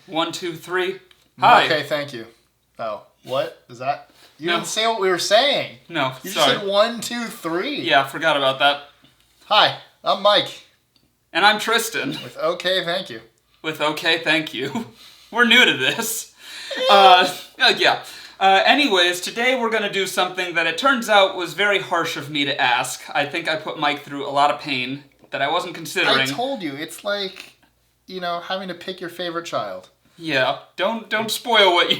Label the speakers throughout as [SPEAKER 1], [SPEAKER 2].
[SPEAKER 1] One, two, three. Hi.
[SPEAKER 2] Okay, thank you. Oh, what? Is that? You didn't say what we were saying.
[SPEAKER 1] No,
[SPEAKER 2] You
[SPEAKER 1] sorry.
[SPEAKER 2] just said 1, 2, 3.
[SPEAKER 1] Yeah, forgot about that.
[SPEAKER 2] Hi, I'm Mike.
[SPEAKER 1] And I'm Tristan.
[SPEAKER 2] With Okay, thank you.
[SPEAKER 1] With Okay, Thank You. We're new to this. Anyways, today we're going to do something that it turns out was very harsh of me to ask. I think I put Mike through a lot of pain that I wasn't considering.
[SPEAKER 2] I told you, it's like, having to pick your favorite child.
[SPEAKER 1] Yeah, don't spoil what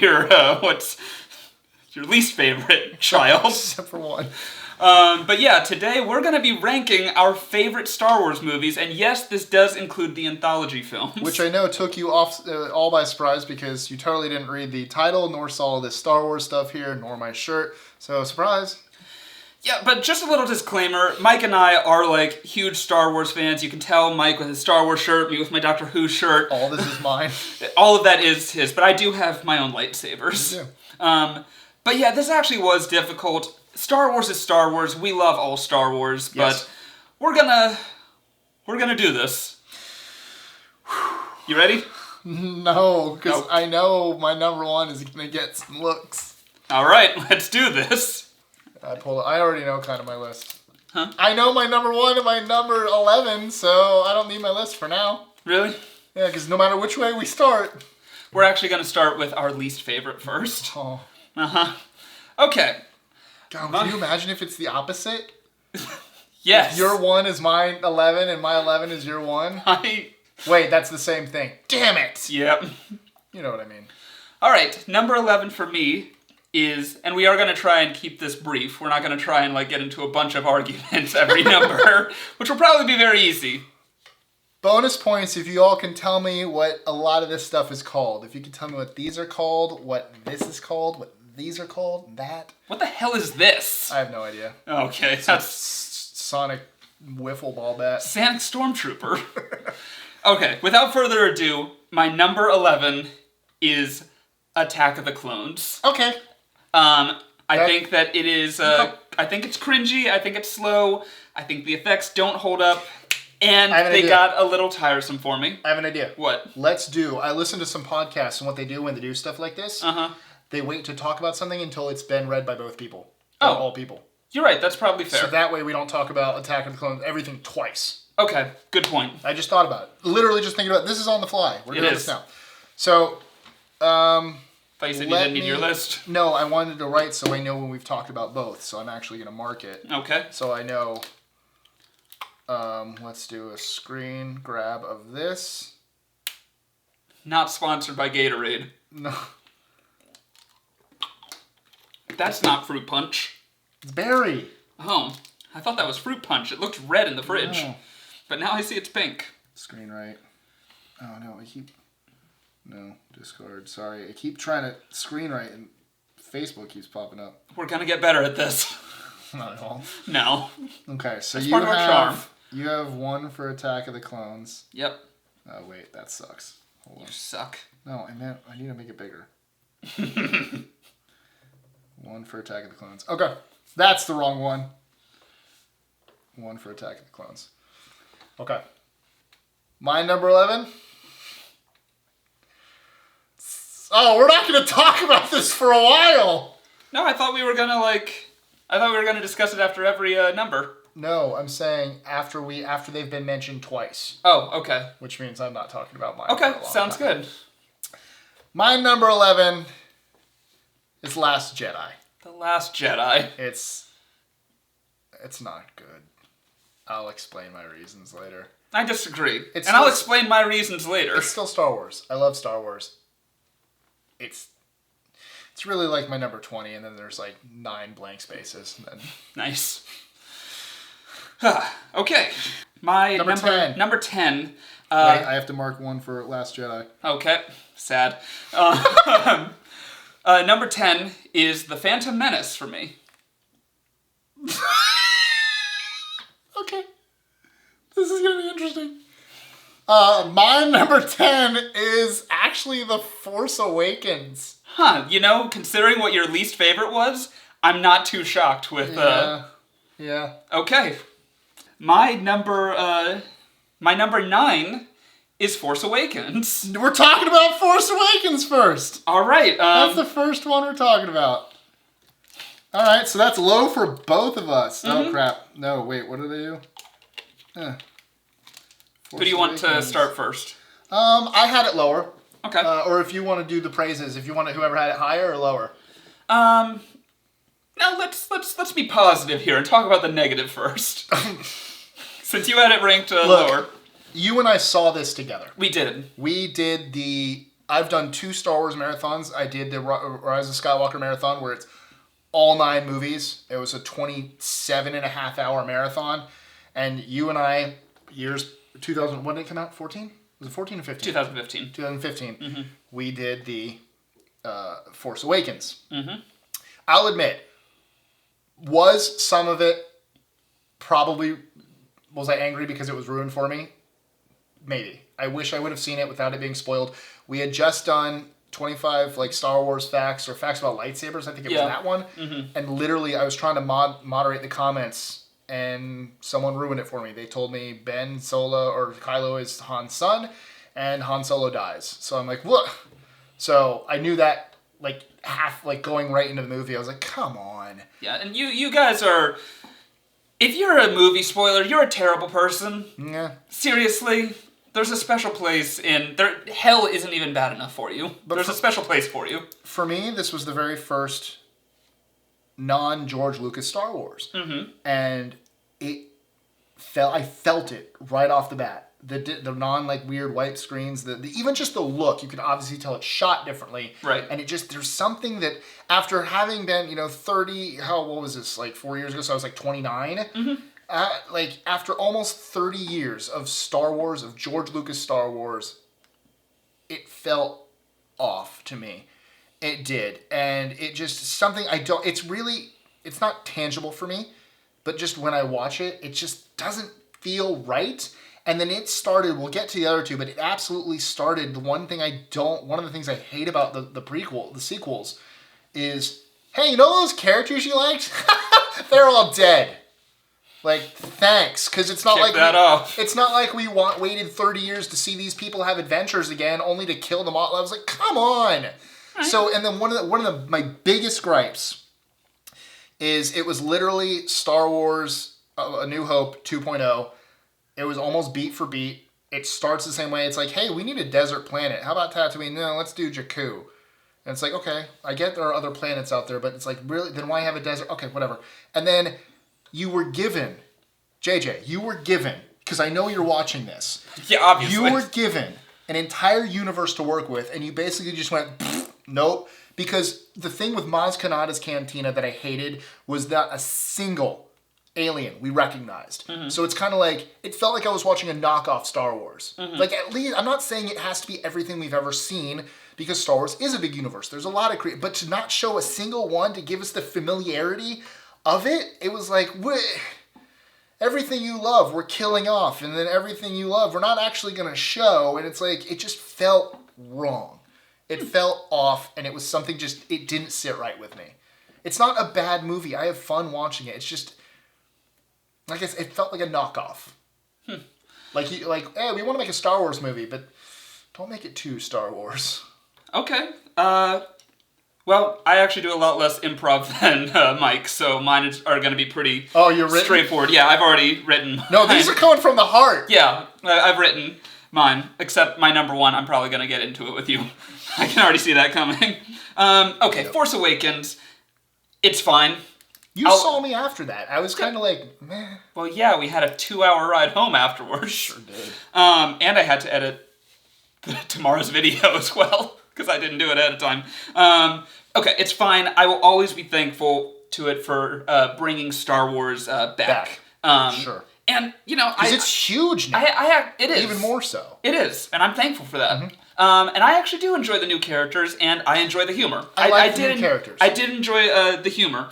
[SPEAKER 1] what's your least favorite child.
[SPEAKER 2] Except for one.
[SPEAKER 1] But yeah, today we're going to be ranking our favorite Star Wars movies, and yes, this does include the anthology films.
[SPEAKER 2] Which I know took you off all by surprise because you totally didn't read the title, nor saw this Star Wars stuff here, nor my shirt. So, surprise.
[SPEAKER 1] Yeah, but just a little disclaimer, Mike and I are like huge Star Wars fans. You can tell Mike with his Star Wars shirt, me with my Doctor Who shirt.
[SPEAKER 2] All this is mine.
[SPEAKER 1] All of that is his, but I do have my own lightsabers.
[SPEAKER 2] You do.
[SPEAKER 1] But yeah, this actually was difficult. Star Wars is Star Wars. We love all Star Wars,
[SPEAKER 2] Yes.
[SPEAKER 1] but we're gonna do this. You ready?
[SPEAKER 2] No, because
[SPEAKER 1] Nope.
[SPEAKER 2] I know my number one is going to get some looks.
[SPEAKER 1] All right, let's do this.
[SPEAKER 2] I already know kind of my list.
[SPEAKER 1] Huh?
[SPEAKER 2] I know my number 1 and my number 11, so I don't need my list for now.
[SPEAKER 1] Really?
[SPEAKER 2] Yeah, because no matter which way we start.
[SPEAKER 1] We're actually gonna start with our least favorite first.
[SPEAKER 2] Oh.
[SPEAKER 1] Uh-huh. Okay.
[SPEAKER 2] God, can you imagine if it's the opposite?
[SPEAKER 1] Yes.
[SPEAKER 2] If your 1 is my 11 and my 11 is your 1? Wait, that's the same thing. Damn it!
[SPEAKER 1] Yep.
[SPEAKER 2] You know what I mean.
[SPEAKER 1] All right, number 11 for me is, and we are going to try and keep this brief. We're not going to try and get into a bunch of arguments every number, which will probably be very easy.
[SPEAKER 2] Bonus points if you all can tell me what a lot of this stuff is called. If you can tell me what these are called, what this is called, what these are called, that.
[SPEAKER 1] What the hell is this?
[SPEAKER 2] I have no idea.
[SPEAKER 1] Okay,
[SPEAKER 2] It's a
[SPEAKER 1] that's
[SPEAKER 2] Sonic wiffle ball bat.
[SPEAKER 1] Sonic Stormtrooper. Okay, without further ado, my number 11 is Attack of the Clones.
[SPEAKER 2] Okay.
[SPEAKER 1] I think that it is, I think it's cringy, I think it's slow, I think the effects don't hold up, and they got a little tiresome for me.
[SPEAKER 2] I have an idea.
[SPEAKER 1] What?
[SPEAKER 2] I listened to some podcasts, and what they do when they do stuff like this, they wait to talk about something until it's been read by both people. Or all people.
[SPEAKER 1] You're right, that's probably fair.
[SPEAKER 2] So that way we don't talk about Attack of the Clones, everything twice.
[SPEAKER 1] Okay, good point.
[SPEAKER 2] I just thought about it. Literally just thinking about it. This is on the fly. We're doing this now. So,
[SPEAKER 1] Thought you said you didn't need your list.
[SPEAKER 2] No, I wanted to write so I know when we've talked about both. So I'm actually going to mark it.
[SPEAKER 1] Okay.
[SPEAKER 2] So I know. Let's do a screen grab of this.
[SPEAKER 1] Not sponsored by Gatorade.
[SPEAKER 2] No.
[SPEAKER 1] That's not fruit punch.
[SPEAKER 2] It's berry.
[SPEAKER 1] Oh, I thought that was fruit punch. It looked red in the fridge.
[SPEAKER 2] No.
[SPEAKER 1] But now I see it's pink.
[SPEAKER 2] Screen right. Oh no, No, discard. Sorry, I keep trying to screen right and Facebook keeps popping up.
[SPEAKER 1] We're gonna get better at this.
[SPEAKER 2] Not at all.
[SPEAKER 1] No.
[SPEAKER 2] Okay, so
[SPEAKER 1] That's part of our charm.
[SPEAKER 2] You have 1 for Attack of the Clones.
[SPEAKER 1] Yep.
[SPEAKER 2] Oh wait, that sucks. Hold on.
[SPEAKER 1] You suck.
[SPEAKER 2] No, I need to make it bigger. 1 for Attack of the Clones. Okay, that's the wrong one. 1 for Attack of the Clones. Okay. My number 11. Oh, we're not going to talk about this for a while.
[SPEAKER 1] No, I thought we were gonna discuss it after every number.
[SPEAKER 2] No, I'm saying after they've been mentioned twice.
[SPEAKER 1] Oh, okay.
[SPEAKER 2] Which means I'm not talking about mine.
[SPEAKER 1] Okay,
[SPEAKER 2] for a long
[SPEAKER 1] sounds
[SPEAKER 2] time.
[SPEAKER 1] good.
[SPEAKER 2] My number 11 is Last Jedi.
[SPEAKER 1] The Last Jedi.
[SPEAKER 2] It's not good. I'll explain my reasons later.
[SPEAKER 1] I disagree.
[SPEAKER 2] It's
[SPEAKER 1] I'll
[SPEAKER 2] still-
[SPEAKER 1] explain my reasons later.
[SPEAKER 2] It's still Star Wars. I love Star Wars. It's really like my number 20, and then there's 9 blank spaces. And then
[SPEAKER 1] Nice. Okay. My
[SPEAKER 2] Number 10.
[SPEAKER 1] Number 10.
[SPEAKER 2] wait, I have to mark 1 for Last Jedi.
[SPEAKER 1] Okay. Sad. Number 10 is The Phantom Menace for me.
[SPEAKER 2] Okay. This is going to be interesting. My number 10 is actually The Force Awakens.
[SPEAKER 1] Huh. Considering what your least favorite was, I'm not too shocked with...
[SPEAKER 2] Yeah.
[SPEAKER 1] Okay. My number 9 is Force Awakens.
[SPEAKER 2] We're talking about Force Awakens first.
[SPEAKER 1] All right.
[SPEAKER 2] That's the first one we're talking about. All right, so that's low for both of us. Oh, crap. No, wait, what did I do?
[SPEAKER 1] Who do you want to start first?
[SPEAKER 2] I had it lower.
[SPEAKER 1] Okay.
[SPEAKER 2] Or if you want to do the praises, if you want to, whoever had it higher or lower.
[SPEAKER 1] Now let's be positive here and talk about the negative first. Since you had it ranked lower.
[SPEAKER 2] You and I saw this together.
[SPEAKER 1] We did.
[SPEAKER 2] I've done 2 Star Wars marathons. I did the Rise of Skywalker marathon where it's all 9 movies. It was a 27.5-hour marathon. And you and I, 2000, when did it come out? 14? Was it 14 or 15?
[SPEAKER 1] 2015.
[SPEAKER 2] 2015. We did the Force Awakens.
[SPEAKER 1] Mm-hmm.
[SPEAKER 2] I'll admit, was some of it probably, was I angry because it was ruined for me? Maybe. I wish I would have seen it without it being spoiled. We had just done 25 Star Wars facts or facts about lightsabers. I think it was that one. Mm-hmm. And literally I was trying to moderate the comments and someone ruined it for me. They told me Ben Solo or Kylo is Han's son and Han Solo dies. So I'm like, what? So I knew that going right into the movie. I was like, come on.
[SPEAKER 1] Yeah, and you guys are, if you're a movie spoiler, you're a terrible person.
[SPEAKER 2] Yeah.
[SPEAKER 1] Seriously. There's a special place hell isn't even bad enough for you. But there's a special place for you.
[SPEAKER 2] For me, this was the very first non-George Lucas Star Wars. Mm-hmm. And I felt it right off the bat. The weird white screens, even just the look, you can obviously tell it's shot differently.
[SPEAKER 1] Right.
[SPEAKER 2] And there's something that after having been, 30, what was this, 4 years ago, so I was 29. Mm-hmm. After almost 30 years of Star Wars, of George Lucas Star Wars, it felt off to me. It did. And it just, something it's not tangible for me, but just when I watch it, it just doesn't feel right. And then it started, we'll get to the other two, but it absolutely started, one of the things I hate about the sequels is, hey, you know those characters you liked? They're all dead. Thanks, because it's not it's not like we waited 30 years to see these people have adventures again, only to kill them all. I was like, come on. Right. So, and then one of my biggest gripes is it was literally Star Wars A New Hope 2.0. It was almost beat for beat. It starts the same way. It's like, hey, we need a desert planet. How about Tatooine? No, let's do Jakku. And it's like, okay, I get there are other planets out there, but it's like, really, then why have a desert? Okay, whatever. And then you were given, JJ, because I know you're watching this.
[SPEAKER 1] Yeah, obviously.
[SPEAKER 2] You were given an entire universe to work with, and you basically just went, nope. Because the thing with Maz Kanata's Cantina that I hated was not a single alien we recognized. Mm-hmm. So it's kind of it felt like I was watching a knockoff Star Wars. Mm-hmm. At least, I'm not saying it has to be everything we've ever seen, because Star Wars is a big universe. There's a lot of but to not show a single one to give us the familiarity of it, it was everything you love, we're killing off, and then everything you love, we're not actually going to show, and it's it just felt wrong. It felt off, and it was something it didn't sit right with me. It's not a bad movie. I have fun watching it. It's just, it felt like a knockoff. Hey, we want to make a Star Wars movie, but don't make it too Star Wars.
[SPEAKER 1] Okay. Well, I actually do a lot less improv than Mike, so mine are going to be pretty straightforward. Yeah, I've already written mine.
[SPEAKER 2] No, these are coming from the heart.
[SPEAKER 1] Yeah, I've written mine, except my number 1, I'm probably going to get into it with you. I can already see that coming. Okay, Force Awakens, it's fine.
[SPEAKER 2] You saw me after that. I was kind of meh.
[SPEAKER 1] Well, yeah, we had a 2-hour ride home afterwards.
[SPEAKER 2] Sure did.
[SPEAKER 1] And I had to edit tomorrow's video as well, because I didn't do it ahead of time. Okay, it's fine. I will always be thankful to it for bringing Star Wars back.
[SPEAKER 2] Sure.
[SPEAKER 1] And,
[SPEAKER 2] because it's huge now.
[SPEAKER 1] It is.
[SPEAKER 2] Even more so.
[SPEAKER 1] It is, and I'm thankful for that.
[SPEAKER 2] Mm-hmm.
[SPEAKER 1] And I actually do enjoy the new characters, and I enjoy the humor.
[SPEAKER 2] I like the new characters.
[SPEAKER 1] I did enjoy the humor.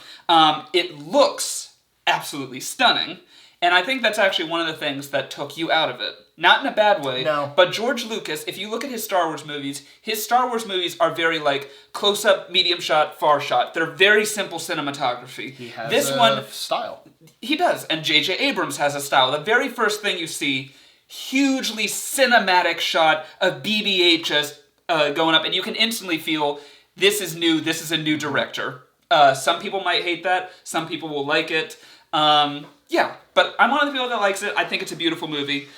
[SPEAKER 1] It looks absolutely stunning, And I think that's actually one of the things that took you out of it. Not in a bad way.
[SPEAKER 2] No.
[SPEAKER 1] But George Lucas, if you look at his Star Wars movies are very like close-up, medium shot, far shot. They're very simple cinematography.
[SPEAKER 2] He has
[SPEAKER 1] this one
[SPEAKER 2] style.
[SPEAKER 1] He does. And J.J. Abrams has a style. The very first thing you see, hugely cinematic shot of BB-8 going up, and you can instantly feel this is new, this is a new director. Some people might hate that, some people will like it. Yeah, but I'm one of the people that likes it. I think it's a beautiful movie.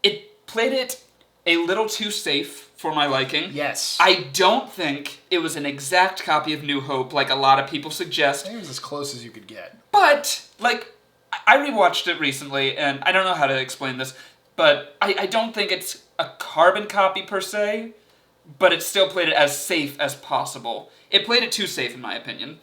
[SPEAKER 1] It played it a little too safe for my liking.
[SPEAKER 2] Yes.
[SPEAKER 1] I don't think it was an exact copy of New Hope like a lot of people suggest.
[SPEAKER 2] I think it was as close as you could get.
[SPEAKER 1] But, like, I rewatched it recently, and I don't know how to explain this, but I don't think it's a carbon copy per se, but it still played it as safe as possible. It played it too safe, in my opinion.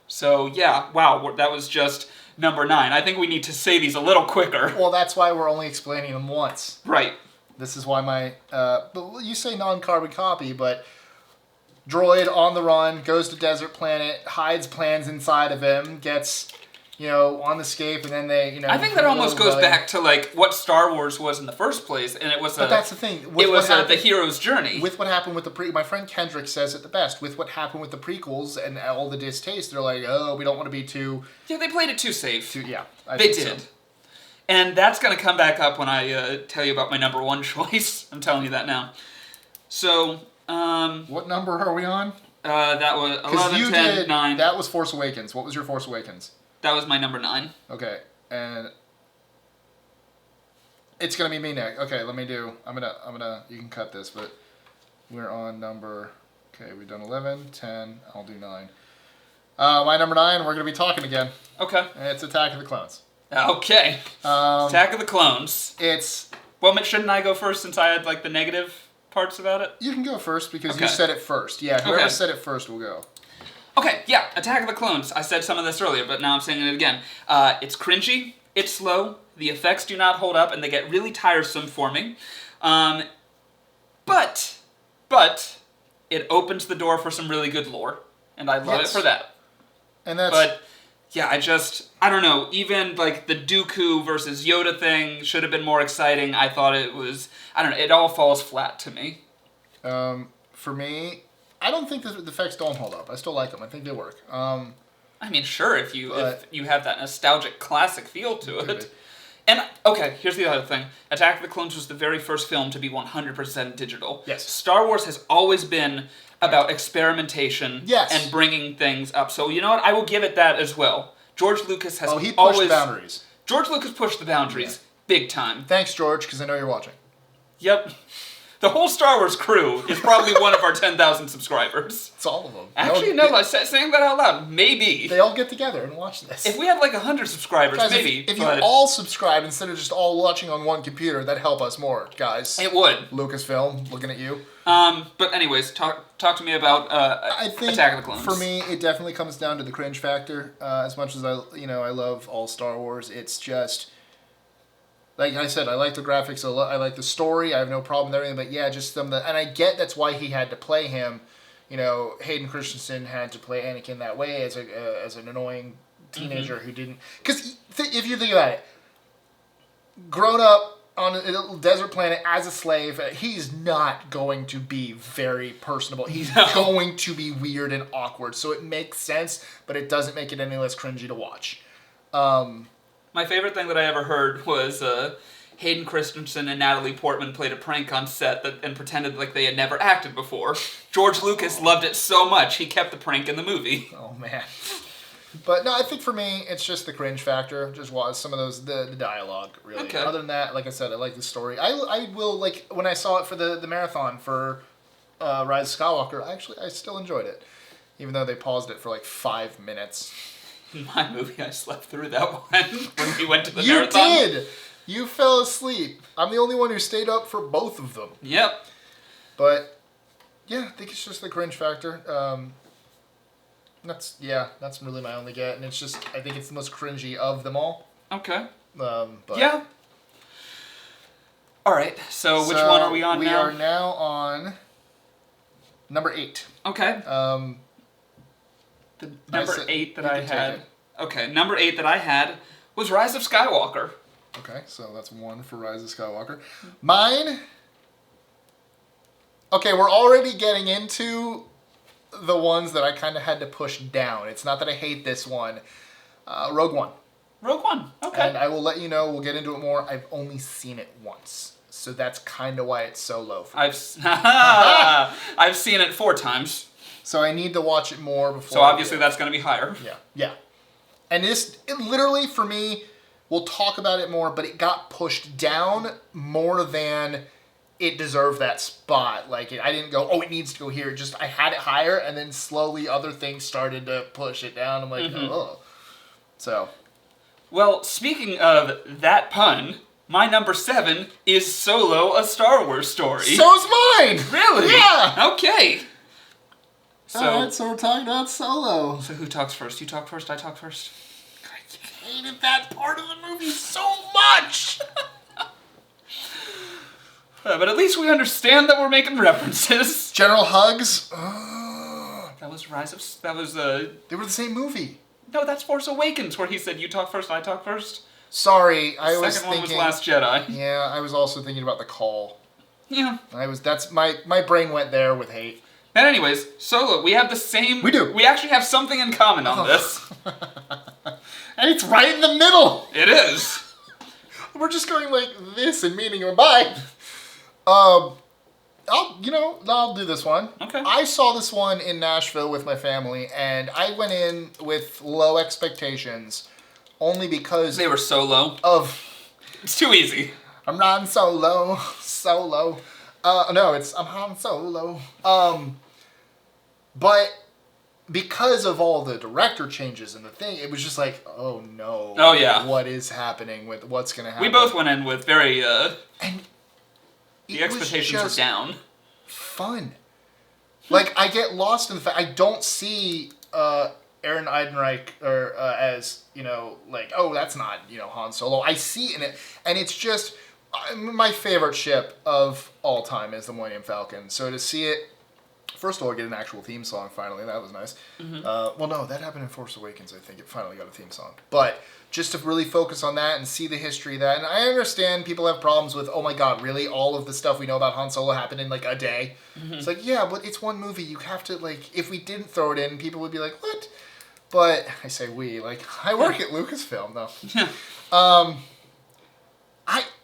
[SPEAKER 1] So, yeah, wow, that was just number 9. I think we need to say these a little quicker.
[SPEAKER 2] Well, that's why we're only explaining them once.
[SPEAKER 1] Right.
[SPEAKER 2] This is why my, but you say non-carbon copy, but droid on the run, goes to desert planet, hides plans inside of him, gets, on the escape, and then they,
[SPEAKER 1] I think that almost goes back to, like, what Star Wars was in the first place, and it was
[SPEAKER 2] But that's the thing.
[SPEAKER 1] the hero's journey.
[SPEAKER 2] With what happened with my friend Kendrick says it the best. With what happened with the prequels and all the distaste, they're like, oh, we don't want to be too...
[SPEAKER 1] Yeah, they played it too safe.
[SPEAKER 2] They did.
[SPEAKER 1] So. And that's going to come back up when I tell you about my number 1 choice. I'm telling you that now. So,
[SPEAKER 2] what number are we on?
[SPEAKER 1] That was 11, 10, 9.
[SPEAKER 2] That was Force Awakens. What was your Force Awakens?
[SPEAKER 1] That was my number 9.
[SPEAKER 2] Okay, and it's gonna be me next. Okay, let me do. I'm gonna. You can cut this, but we're on number. Okay, we've done 11, 10. I'll do 9. My number 9. We're gonna be talking again.
[SPEAKER 1] Okay.
[SPEAKER 2] And it's Attack of the Clones.
[SPEAKER 1] Okay. Attack of the Clones. Well, shouldn't I go first since I had like the negative parts about it?
[SPEAKER 2] You can go first because you said it first. Yeah, whoever said it first will go.
[SPEAKER 1] Okay, yeah, Attack of the Clones. I said some of this earlier, but now I'm saying it again. It's cringy, it's slow, the effects do not hold up, and they get really tiresome for me. But it opens the door for some really good lore, and I love it for that.
[SPEAKER 2] And that's...
[SPEAKER 1] But, yeah, I don't know, even, like, the Dooku versus Yoda thing should have been more exciting. I thought it was, I don't know, it all falls flat to me.
[SPEAKER 2] For me... I don't think the effects don't hold up. I still like them. I think they work.
[SPEAKER 1] I mean, sure, if you have that nostalgic classic feel to it. And, okay, here's the other thing. Attack of the Clones was the very first film to be 100% digital.
[SPEAKER 2] Yes.
[SPEAKER 1] Star Wars has always been about experimentation and bringing things up. So, you know what? I will give it that as well. George Lucas has
[SPEAKER 2] he pushed the boundaries.
[SPEAKER 1] George Lucas pushed the boundaries big time.
[SPEAKER 2] Thanks, George, because I know you're watching.
[SPEAKER 1] Yep. The whole Star Wars crew is probably one of our 10,000 subscribers.
[SPEAKER 2] It's all of them.
[SPEAKER 1] Actually, no, saying that out loud, maybe.
[SPEAKER 2] They all get together and watch this.
[SPEAKER 1] If we had like 100 subscribers,
[SPEAKER 2] guys,
[SPEAKER 1] maybe.
[SPEAKER 2] If you all subscribe instead of just all watching on one computer, that'd help us more, guys.
[SPEAKER 1] It would.
[SPEAKER 2] Lucasfilm, looking at you.
[SPEAKER 1] But anyways, talk to me about Attack of the Clones.
[SPEAKER 2] For me, it definitely comes down to the cringe factor. As much as I love all Star Wars, it's just... Like I said, I like the graphics, I like the story, I have no problem with everything, but yeah, just some of the... And I get that's why he had to play him. Hayden Christensen had to play Anakin that way as an annoying teenager who didn't... Because if you think about it, grown up on a desert planet as a slave, he's not going to be very personable. He's going to be weird and awkward, so it makes sense, but it doesn't make it any less cringy to watch.
[SPEAKER 1] My favorite thing that I ever heard was Hayden Christensen and Natalie Portman played a prank on set and pretended like they had never acted before. George Lucas loved it so much, he kept the prank in the movie.
[SPEAKER 2] Oh, man. But, no, I think for me, it's just the cringe factor. Just was some of the dialogue, really.
[SPEAKER 1] Okay.
[SPEAKER 2] Other than that, like I said, I like the story. I will, like, when I saw it for the marathon for Rise of Skywalker, I still enjoyed it. Even though they paused it for, like, 5 minutes.
[SPEAKER 1] My movie, I slept through that one when we went to the marathon.
[SPEAKER 2] You did! You fell asleep. I'm the only one who stayed up for both of them.
[SPEAKER 1] Yep.
[SPEAKER 2] But, yeah, I think it's just the cringe factor. That's really my only get. And it's just, I think it's the most cringy of them all.
[SPEAKER 1] Okay.
[SPEAKER 2] But
[SPEAKER 1] yeah. Alright, so which one are we on now?
[SPEAKER 2] We are now on number 8.
[SPEAKER 1] Okay. Number 8 that I had. Okay, number 8 that I had was Rise of Skywalker.
[SPEAKER 2] Okay, so that's 1 for Rise of Skywalker. Mine... Okay, we're already getting into the ones that I kind of had to push down. It's not that I hate this one. Rogue One.
[SPEAKER 1] Rogue One, okay.
[SPEAKER 2] And I will let you know, we'll get into it more. I've only seen it once. So that's kind of why it's so low for me.
[SPEAKER 1] I've seen it 4 times.
[SPEAKER 2] So I need to watch it more before.
[SPEAKER 1] So obviously that's going to be higher.
[SPEAKER 2] Yeah. And it literally, for me, we'll talk about it more, but it got pushed down more than it deserved that spot. Like, I didn't go, oh, it needs to go here. Just, I had it higher, and then slowly other things started to push it down. I'm like, oh. So.
[SPEAKER 1] Well, speaking of that pun, my number 7 is Solo, a Star Wars story.
[SPEAKER 2] So's mine!
[SPEAKER 1] Really?
[SPEAKER 2] Yeah!
[SPEAKER 1] Okay.
[SPEAKER 2] Alright, so we're talking about Solo.
[SPEAKER 1] So who talks first? You talk first, I talk first?
[SPEAKER 2] I hated that part of the movie so much!
[SPEAKER 1] But at least we understand that we're making references.
[SPEAKER 2] General Hugs.
[SPEAKER 1] That was Rise of... That was,
[SPEAKER 2] They were the same movie.
[SPEAKER 1] No, that's Force Awakens, where he said, you talk first, I talk first.
[SPEAKER 2] Sorry, I was
[SPEAKER 1] Second one
[SPEAKER 2] thinking...
[SPEAKER 1] was Last Jedi.
[SPEAKER 2] Yeah, I was also thinking about The Call.
[SPEAKER 1] Yeah.
[SPEAKER 2] My brain went there with hate.
[SPEAKER 1] And anyways, Solo, we have the same...
[SPEAKER 2] We do.
[SPEAKER 1] We actually have something in common on this.
[SPEAKER 2] And it's right in the middle!
[SPEAKER 1] It is.
[SPEAKER 2] We're just going like this and meaning goodbye. I'll do this one.
[SPEAKER 1] Okay.
[SPEAKER 2] I saw this one in Nashville with my family, and I went in with low expectations, only because
[SPEAKER 1] They were so low. It's too easy.
[SPEAKER 2] I'm riding solo. No, I'm Han Solo. But because of all the director changes and the thing, it was just like, oh no.
[SPEAKER 1] Oh yeah.
[SPEAKER 2] What is happening with what's gonna happen?
[SPEAKER 1] We both went in with very,
[SPEAKER 2] and
[SPEAKER 1] the expectations were down.
[SPEAKER 2] Fun. Like, I get lost in the fact, I don't see Aaron Eidenreich as, like, oh, that's not, Han Solo. I see in it, and it's just, my favorite ship of all time is the Millennium Falcon. So to see it, first of all, get an actual theme song finally, that was nice. Well, no, that happened in Force Awakens, I think. It finally got a theme song. But just to really focus on that and see the history of that. And I understand people have problems with, oh my god, really? All of the stuff we know about Han Solo happened in, like, a day? It's like, yeah, but it's one movie. You have to, like, if we didn't throw it in, people would be like, what? But, I say we, like, I work at Lucasfilm, though.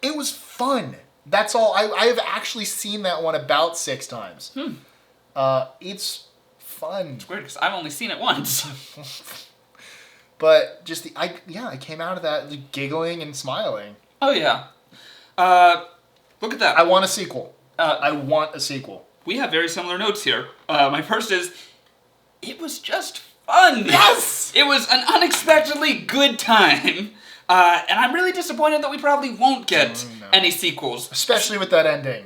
[SPEAKER 2] It was fun. That's all. I have actually seen that one about 6 times. It's fun.
[SPEAKER 1] It's weird, because I've only seen it once.
[SPEAKER 2] But just I came out of that like, giggling and smiling.
[SPEAKER 1] Oh, yeah. Look at that.
[SPEAKER 2] I want a sequel. I want a sequel.
[SPEAKER 1] We have very similar notes here. My first is, it was just fun.
[SPEAKER 2] Yes!
[SPEAKER 1] It was an unexpectedly good time. And I'm really disappointed that we probably won't get any sequels.
[SPEAKER 2] Especially with that ending.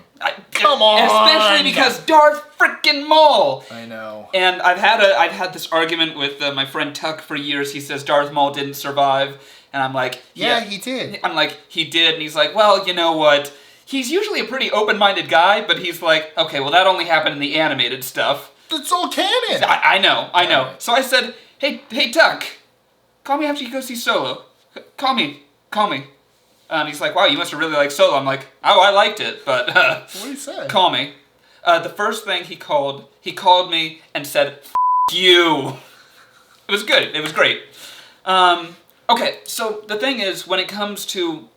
[SPEAKER 2] Come on!
[SPEAKER 1] Especially because Darth frickin' Maul!
[SPEAKER 2] I know.
[SPEAKER 1] And I've had this argument with my friend Tuck for years. He says Darth Maul didn't survive. And I'm like...
[SPEAKER 2] Yeah, he did.
[SPEAKER 1] I'm like, he did. And he's like, well, you know what? He's usually a pretty open-minded guy, but he's like, okay, well, that only happened in the animated stuff.
[SPEAKER 2] It's all canon!
[SPEAKER 1] I know.
[SPEAKER 2] Right.
[SPEAKER 1] So I said, hey, Tuck, call me after you go see Solo. Call me. And he's like, wow, you must have really liked Solo. I'm like, oh, I liked it, but
[SPEAKER 2] what did he say?
[SPEAKER 1] Call me. The first thing he called me and said, F*** you. It was good. It was great. Okay, so the thing is, when it comes to...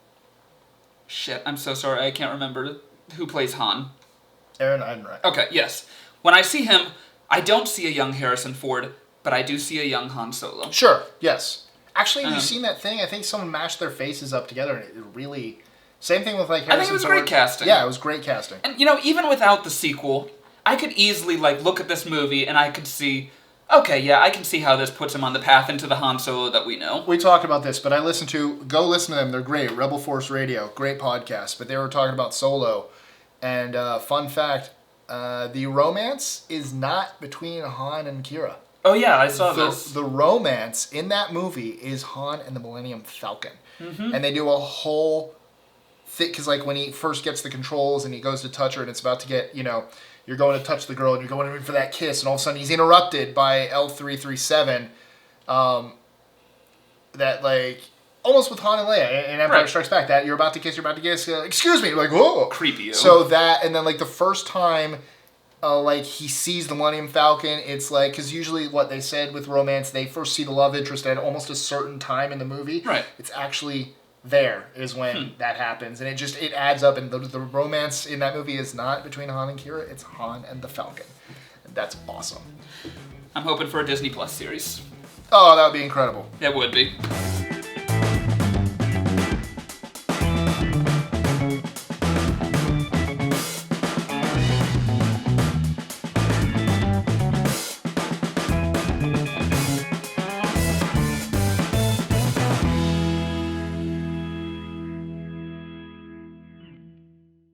[SPEAKER 1] Shit, I'm so sorry, I can't remember who plays Han.
[SPEAKER 2] Aaron Eidenreich.
[SPEAKER 1] Okay, yes. When I see him, I don't see a young Harrison Ford, but I do see a young Han Solo.
[SPEAKER 2] Sure, yes. Actually, have you seen that thing? I think someone mashed their faces up together, and it really... Same thing with, like, Harrison
[SPEAKER 1] I think it was
[SPEAKER 2] Ford.
[SPEAKER 1] great casting.
[SPEAKER 2] Yeah, it was great casting.
[SPEAKER 1] And, even without the sequel, I could easily, like, look at this movie and I could see... Okay, yeah, I can see how this puts him on the path into the Han Solo that we know.
[SPEAKER 2] We talked about this, but go listen to them. They're great. Rebel Force Radio, great podcast. But they were talking about Solo. And fun fact, the romance is not between Han and Kira.
[SPEAKER 1] Oh yeah, I saw this.
[SPEAKER 2] The romance in that movie is Han and the Millennium Falcon. And they do a whole thing, because like when he first gets the controls and he goes to touch her and it's about to get, you're going to touch the girl and you're going in for that kiss, and all of a sudden he's interrupted by L337. That like almost with Han and Leia in Empire
[SPEAKER 1] Right.
[SPEAKER 2] Strikes Back, that you're about to kiss, excuse me, like, whoa.
[SPEAKER 1] Creepy.
[SPEAKER 2] So that, and then, like, the first time, like, he sees the Millennium Falcon, it's like, because usually what they said with romance, they first see the love interest at almost a certain time in the movie.
[SPEAKER 1] Right.
[SPEAKER 2] It's actually there is when that happens, and it adds up, and the romance in that movie is not between Han and Kira, it's Han and the Falcon. And that's awesome.
[SPEAKER 1] I'm hoping for a Disney Plus series.
[SPEAKER 2] Oh, that would be incredible.
[SPEAKER 1] It would be.